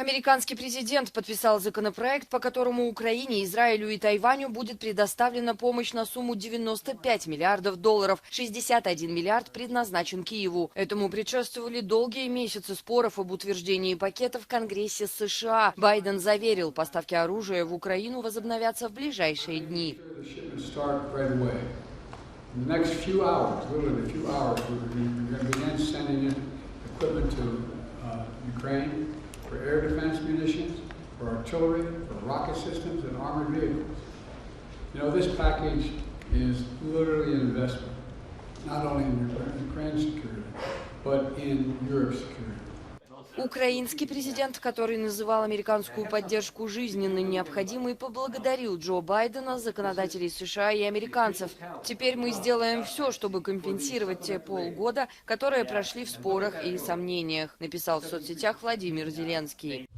Американский президент подписал законопроект, по которому Украине, Израилю и Тайваню будет предоставлена помощь на сумму 95 миллиардов долларов, 61 миллиард предназначен Киеву. Этому предшествовали долгие месяцы споров об утверждении пакета в Конгрессе США. Байден заверил, поставки оружия в Украину возобновятся в ближайшие дни. For air defense munitions, for artillery, for rocket systems and armored vehicles. You know, this package is literally an investment, not only in Ukraine's security, but in Europe's security. Украинский президент, который называл американскую поддержку жизненно необходимой, поблагодарил Джо Байдена, законодателей США и американцев. Теперь мы сделаем все, чтобы компенсировать те полгода, которые прошли в спорах и сомнениях, написал в соцсетях Владимир Зеленский.